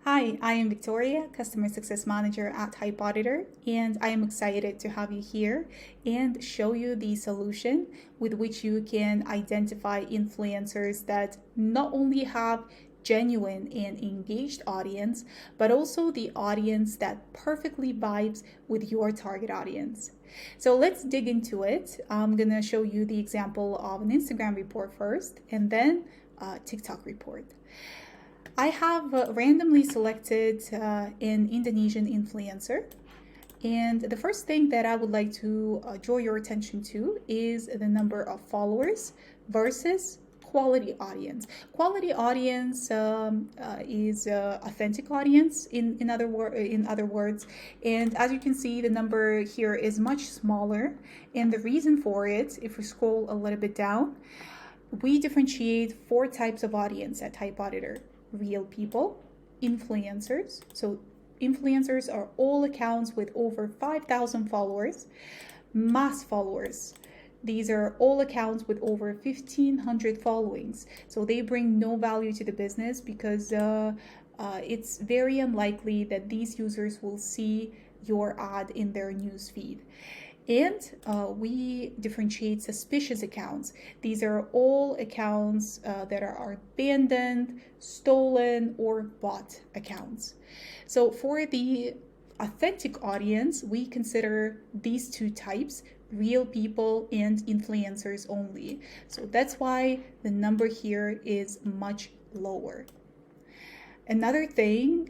Hi, I am Victoria, Customer Success Manager at Hype Auditor, and I am excited to have you here and show you the solution with which you can identify influencers that not only have genuine and engaged audience, but also the audience that perfectly vibes with your target audience. So let's dig into it. I'm gonna show you the example of an Instagram report first, and then a TikTok report. I have randomly selected an Indonesian influencer. And the first thing that I would like to draw your attention to is the number of followers versus quality audience. Quality audience is authentic audience in other words. And as you can see, the number here is much smaller. And the reason for it, if we scroll a little bit down, we differentiate four types of audience at Type Auditor: real people, influencers. So influencers are all accounts with over 5,000 followers, mass followers. These are all accounts with over 1,500 followings. So they bring no value to the business because it's very unlikely that these users will see your ad in their news feed. And we differentiate suspicious accounts. These are all accounts that are abandoned, stolen, or bought accounts. So for the authentic audience, we consider these two types: real people and influencers only. So that's why the number here is much lower. Another thing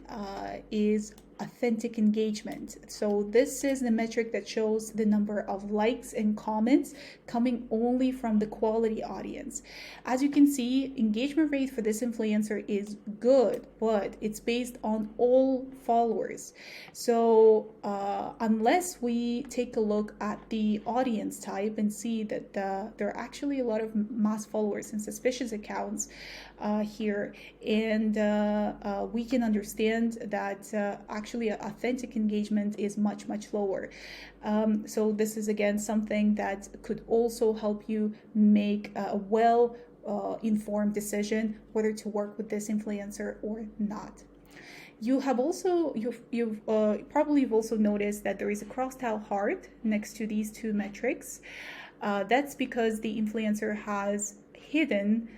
is authentic engagement. So this is the metric that shows the number of likes and comments coming only from the quality audience. As you can see, engagement rate for this influencer is good, but it's based on all followers. So unless we take a look at the audience type and see that there are actually a lot of mass followers and suspicious accounts here, and we can understand that actually authentic engagement is much lower. So this is again something that could also help you make a well informed decision whether to work with this influencer or not. You've probably also noticed that there is a crosstalk heart next to these two metrics. That's because the influencer has hidden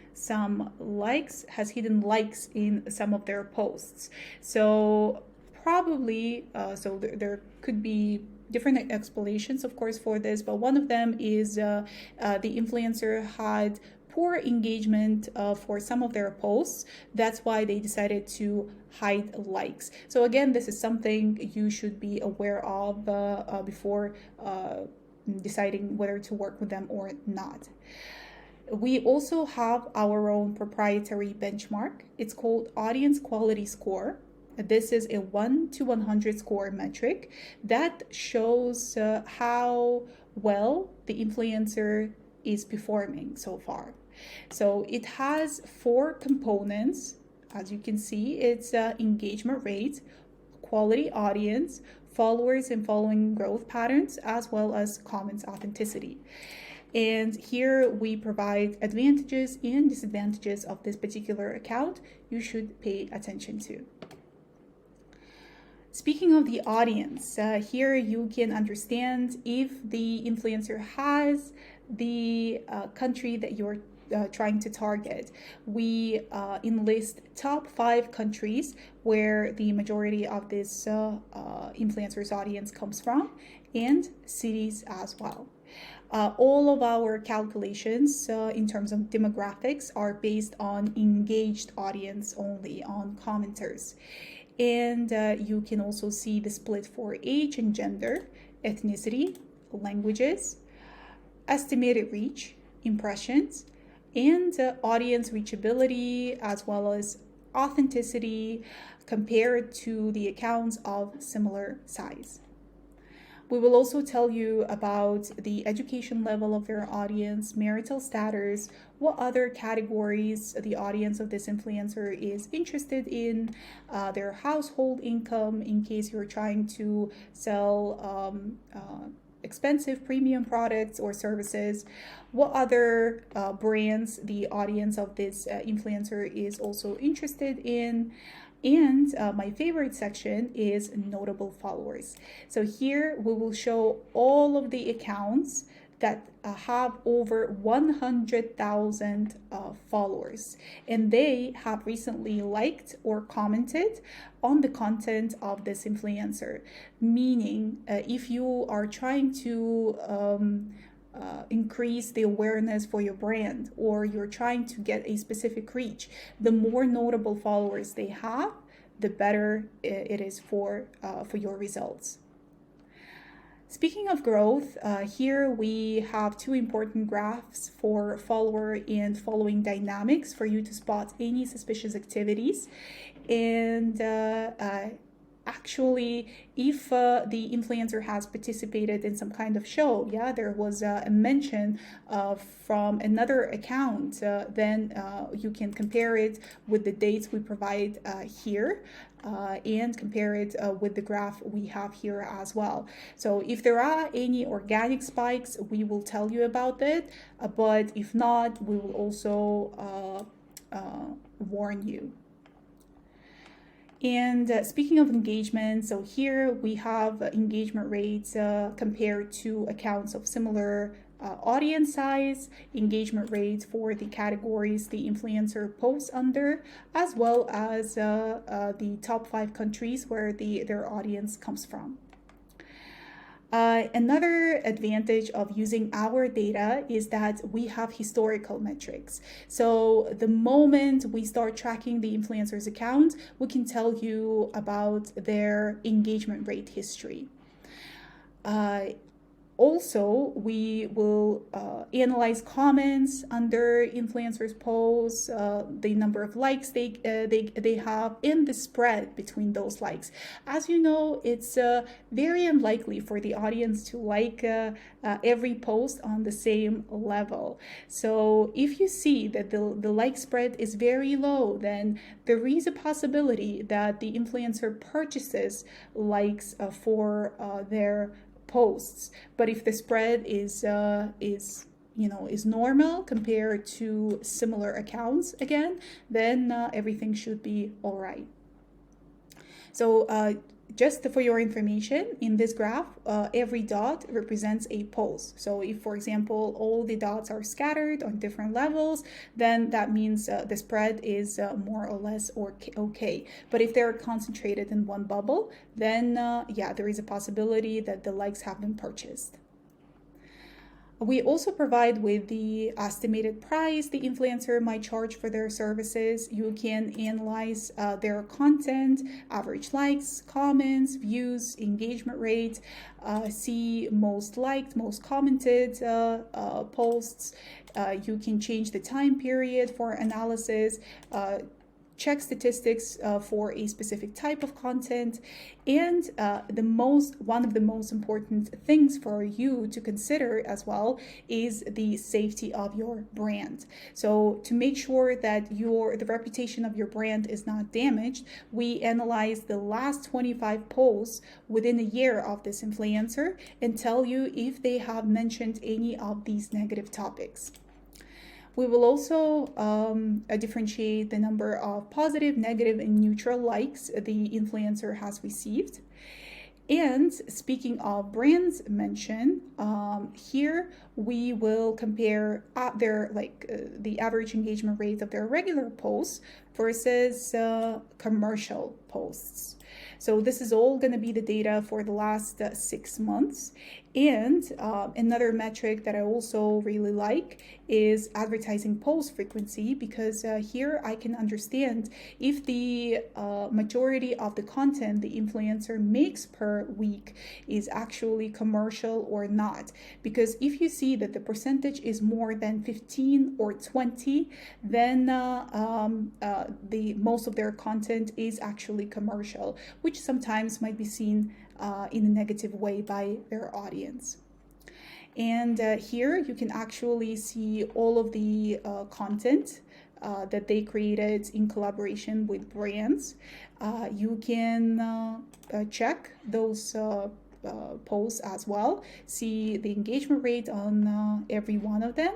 likes in some of their posts. So probably, there could be different explanations, of course, for this, but one of them is the influencer had poor engagement for some of their posts. That's why they decided to hide likes. So again, this is something you should be aware of before deciding whether to work with them or not. We also have our own proprietary benchmark. It's called Audience Quality Score. This is a 1 to 100 score metric that shows how well the influencer is performing so far. So it has four components. As you can see, it's engagement rate, quality audience, followers and following growth patterns, as well as comments authenticity. And here we provide advantages and disadvantages of this particular account you should pay attention to. Speaking of the audience, here you can understand if the influencer has the country that you're trying to target. We enlist top 5 countries where the majority of this influencer's audience comes from, and cities as well. All of our calculations in terms of demographics are based on engaged audience only, on commenters. And you can also see the split for age and gender, ethnicity, languages, estimated reach, impressions, and audience reachability, as well as authenticity compared to the accounts of similar size. We will also tell you about the education level of your audience, marital status, what other categories the audience of this influencer is interested in, their household income in case you're trying to sell expensive premium products or services, what other brands the audience of this influencer is also interested in, And my favorite section is notable followers. So here we will show all of the accounts that have over 100,000 followers, and they have recently liked or commented on the content of this influencer. Meaning, if you are trying to increase the awareness for your brand, or you're trying to get a specific reach, the more notable followers they have, the better it is for your results. Speaking of growth, here we have two important graphs for follower and following dynamics for you to spot any suspicious activities. And actually, if the influencer has participated in some kind of show, there was a mention from another account, then you can compare it with the dates we provide here. And compare it with the graph we have here as well. So if there are any organic spikes, we will tell you about it, but if not, we will also warn you. And speaking of engagement, so here we have engagement rates compared to accounts of similar audience size, engagement rates for the categories the influencer posts under, as well as the top 5 countries where their audience comes from. Another advantage of using our data is that we have historical metrics. So the moment we start tracking the influencer's account, we can tell you about their engagement rate history. Also, we will analyze comments under influencers' posts, the number of likes they have, and the spread between those likes. As you know, it's very unlikely for the audience to like every post on the same level. So if you see that the like spread is very low, then there is a possibility that the influencer purchases likes for their posts. But if the spread is normal compared to similar accounts, again, then everything should be all right. So just for your information, in this graph, every dot represents a post. So if, for example, all the dots are scattered on different levels, then that means the spread is more or less okay. But if they're concentrated in one bubble, then there is a possibility that the likes have been purchased. We also provide with the estimated price the influencer might charge for their services. You can analyze their content, average likes, comments, views, engagement rate, see most liked, most commented posts. You can change the time period for analysis, check statistics for a specific type of content, and one of the most important things for you to consider as well is the safety of your brand. So to make sure that the reputation of your brand is not damaged, we analyze the last 25 posts within a year of this influencer and tell you if they have mentioned any of these negative topics. We will also differentiate the number of positive, negative, and neutral likes the influencer has received. And speaking of brands mentioned, here we will compare the average engagement rate of their regular posts versus commercial posts. So this is all going to be the data for the last 6 months. And another metric that I also really like is advertising post frequency, because here I can understand if the majority of the content the influencer makes per week is actually commercial or not. Because if you see that the percentage is more than 15 or 20, then most of their content is actually commercial, which sometimes might be seen in a negative way by their audience. And here you can actually see all of the content that they created in collaboration with brands. You can check those posts as well, see the engagement rate on every one of them,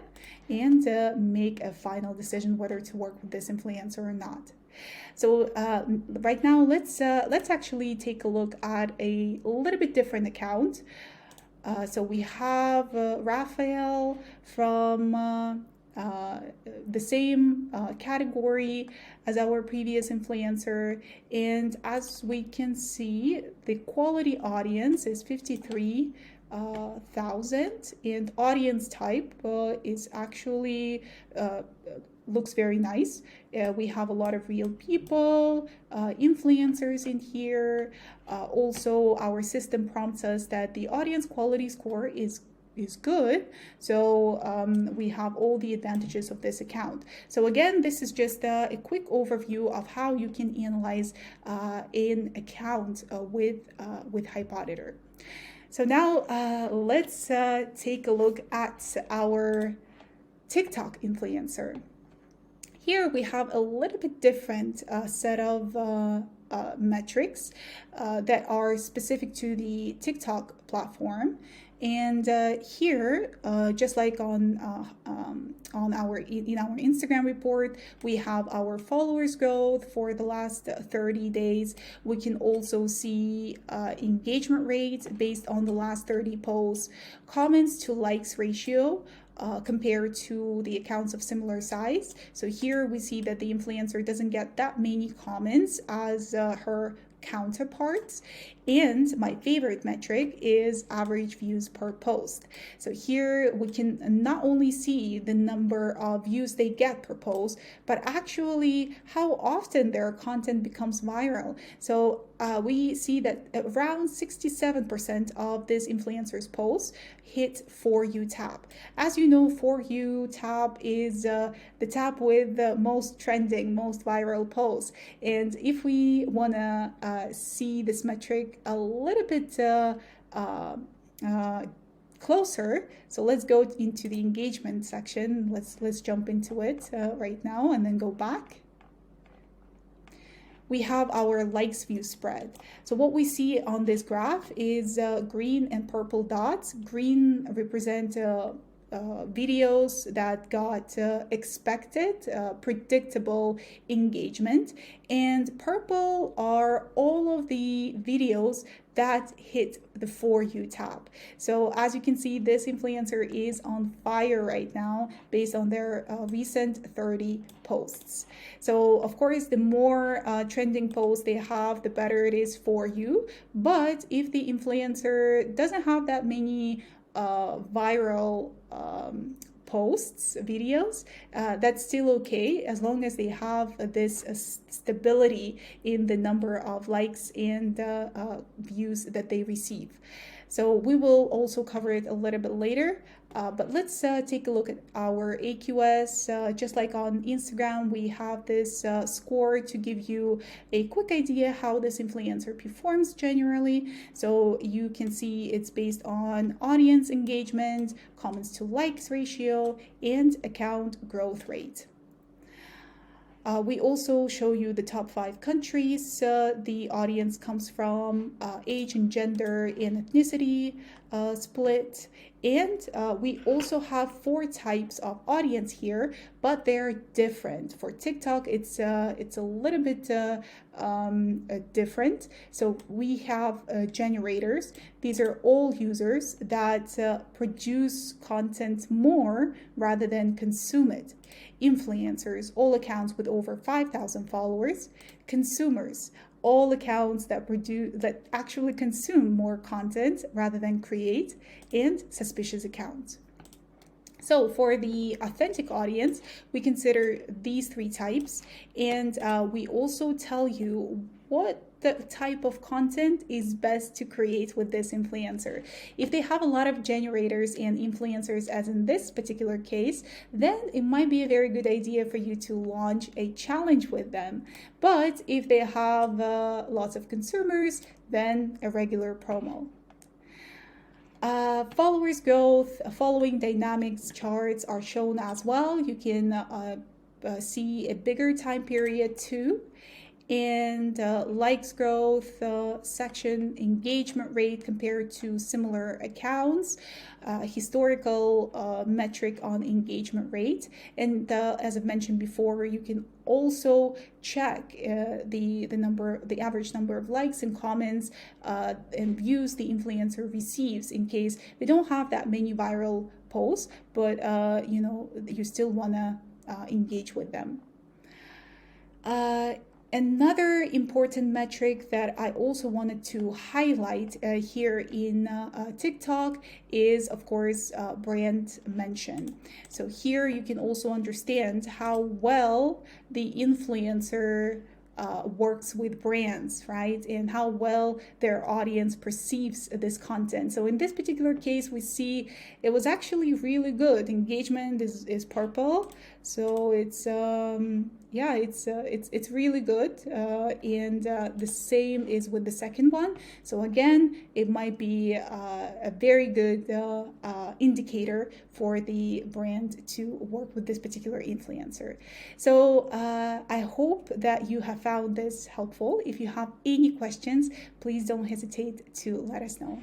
and make a final decision whether to work with this influencer or not. So right now, let's actually take a look at a little bit different account. So we have Raphael from the same category as our previous influencer, and as we can see, the quality audience is 53,000, and audience type is actually looks very nice. We have a lot of real people, influencers in here. Also, our system prompts us that the audience quality score is good. So we have all the advantages of this account. So again, this is just a quick overview of how you can analyze an account with HypeAuditor. So now let's take a look at our TikTok influencer. Here we have a little bit different set of metrics that are specific to the TikTok platform. And here, just like on our Instagram report, we have our followers growth for the last 30 days. We can also see engagement rates based on the last 30 posts, comments to likes ratio, compared to the accounts of similar size. So here we see that the influencer doesn't get that many comments as her counterparts. And my favorite metric is average views per post. So here we can not only see the number of views they get per post, but actually how often their content becomes viral. So we see that around 67% of this influencer's posts hit For You tab. As you know, For You tab is the tab with the most trending, most viral posts. And if we want to see this metric a little bit closer, so let's go into the engagement section. Let's jump into it right now and then go back. We have our likes view spread. So what we see on this graph is green and purple dots. Green represent videos that got expected, predictable engagement, and purple are all of the videos that hit the For You tab. So as you can see, this influencer is on fire right now based on their recent 30 posts. So of course, the more trending posts they have, the better it is for you. But if the influencer doesn't have that many viral posts, videos, that's still okay as long as they have this stability in the number of likes and views that they receive. So we will also cover it a little bit later, but let's take a look at our AQS. Just like on Instagram, we have this score to give you a quick idea how this influencer performs generally. So you can see it's based on audience engagement, comments to likes ratio, and account growth rate. We also show you the top 5 countries the audience comes from, age and gender and ethnicity split. And we also have 4 types of audience here, but they're different. For TikTok, it's a little bit different. So we have generators. These are all users that produce content more rather than consume it. Influencers, all accounts with over 5,000 followers. Consumers, all accounts that actually consume more content rather than create, and suspicious accounts. So for the authentic audience, we consider these 3 types, and we also tell you what the type of content is best to create with this influencer. If they have a lot of generators and influencers, as in this particular case, then it might be a very good idea for you to launch a challenge with them. But if they have lots of consumers, then a regular promo. Followers growth, following dynamics charts are shown as well. You can see a bigger time period too. and likes growth, section engagement rate compared to similar accounts, historical metric on engagement rate. And as I've mentioned before, you can also check the average number of likes and comments and views the influencer receives in case they don't have that many viral posts, but you still want to engage with them. Another important metric that I also wanted to highlight here in TikTok is, of course, brand mention. So here you can also understand how well the influencer works with brands, right? And how well their audience perceives this content. So in this particular case, we see it was actually really good. Engagement is purple. So it's it's really good, and the same is with the second one. So again, it might be a very good indicator for the brand to work with this particular influencer. So I hope that you have found this helpful. If you have any questions, please don't hesitate to let us know.